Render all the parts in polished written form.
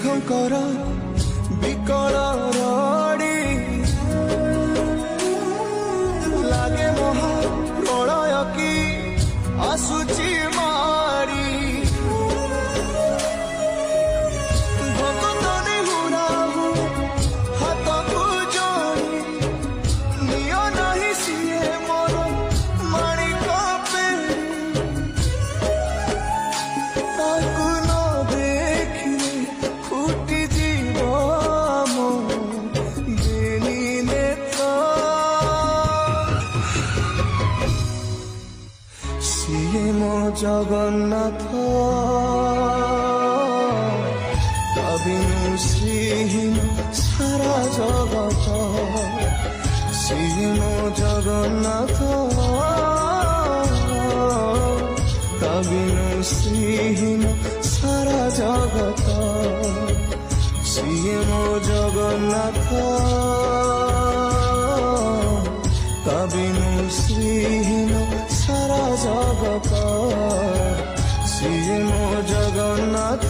मेघଙ୍କର ବିକଳ ରଡ଼ି ଲାଗେ ମହା ପ୍ରଳୟ କି ଆସୁଛି ମାଡ଼ି ଭଗତନି ହୁରାହୁ ହାତକୁ ଯୋଡ଼ି ନିଅ ନାହିଁ ସିଏ ମୋର ମାଣିକ ପେଡ଼ି ତାକୁ ନ ଦେଖିଲେ ଫୁଟି ଯିବ ମୋ ବେନି ନେତ ସିଏ ମୋ ଜଗନ୍ନାଥ ବିନୁ ଶ୍ରୀହୀନ ସାରା ଜଗତ ସିଏ ମୋ ଜଗନ୍ନାଥ ବିନୁ ଶ୍ରୀହୀନ ସାରା ଜଗତ ସିଏ ମୋ ଜଗନ୍ନାଥ ବିନୁ ଶ୍ରୀହୀନ ସାରା ଜଗତ ସିଏ ମୋ ଜଗନ୍ନାଥ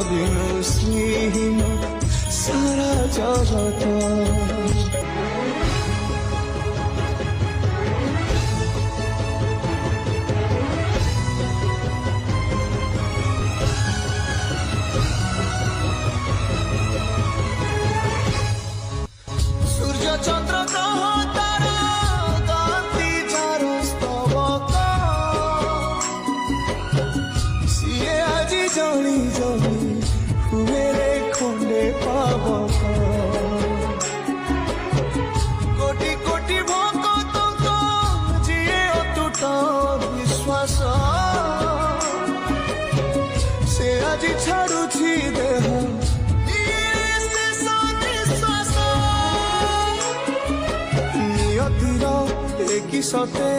বিনু শ্রীহীন সারা জগত সূর্য চন্দ্র গ্রহ তারা গান্তি যার স্তবক সিয়ে আজি জনি জনি মেরে খন্ডে পাবক কোটি কোটি ভক্তଙ୍କ ଯିଏ ଅତୁଟ ବିଶ୍ୱାସ ସେ ଆଜି ଛାଡୁଛି ଦେହ ନିଶ୍ୱାସ ନିୟତିର ଏକି ସତେ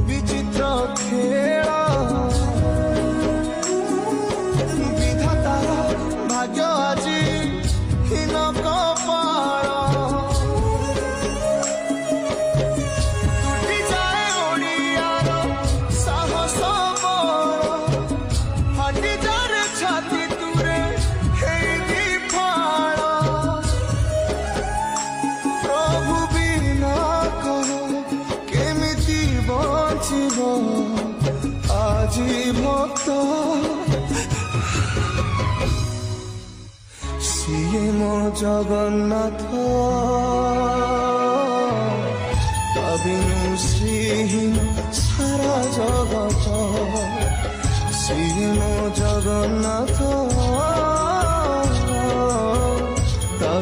ବିଚିତ୍ର ଖେଳ ଭାଗ୍ୟ ଆଜି ହୀନ କପାଳ ତୁଟି ଯାଏ ଓଡ଼ିଆର ସାହସ ବଳ ଫାଟି ଯାରେ ଛାତି ତୁରେ ହେଇକି ଫାଳ ପ୍ରଭୁ ବିନା କହ କେମିତି ବଞ୍ଚିବ ଆଜି ଭକ୍ତ ସିଏ ମୋ ଜଗନ୍ନାଥ ବିନୁ ଶ୍ରୀହୀନ ସାରା ଜଗତ ସିଏ ମୋ ଜଗନ୍ନାଥ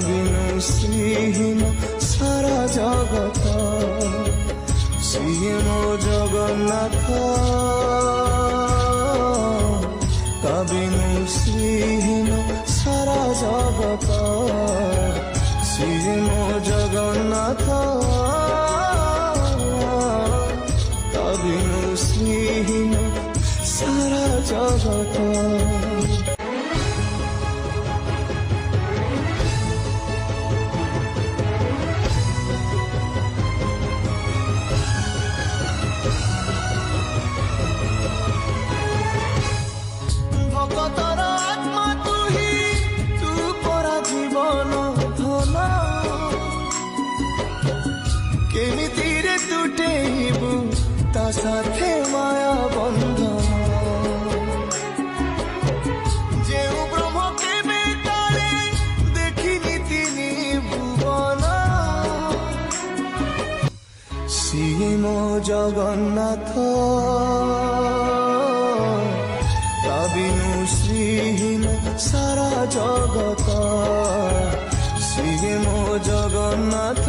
ବିନୁ ଶ୍ରୀହୀନ ସାରା ଜଗତ ସିଏ ମୋ ଜଗନ୍ନାଥ বিনু শ্রীহীন সারা জগত সিয়ে মো জগন্নাথ বিনু শ্রীহীন সারা জগত ভগতর আত্মা তুহি তু পরা জীবন ধন কেমিতিরে তুটেইবু তা সাথে মায়া বন্ধন যেউ ব্রহ্ম কেবে তারে দেখিনি তিনি ভুবন সিয়ে মো জগন্নাথ বিনু শ্রীহীন সারা জগত সিয়ে মো জগন্নাথ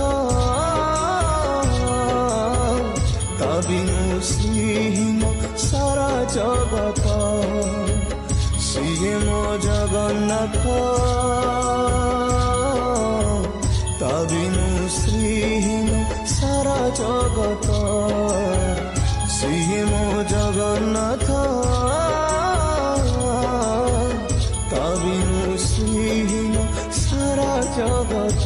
বিনু শ্রীহীন সারা জগত সিয়ে মো জগন্নাথ বিনু শ্রীহীন সারা জগত সিয়ে মো জগন্নাথ বিনু শ্রীহীন সারা জগত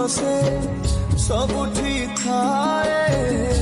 ସେ ସବୁଠି ଥାଏ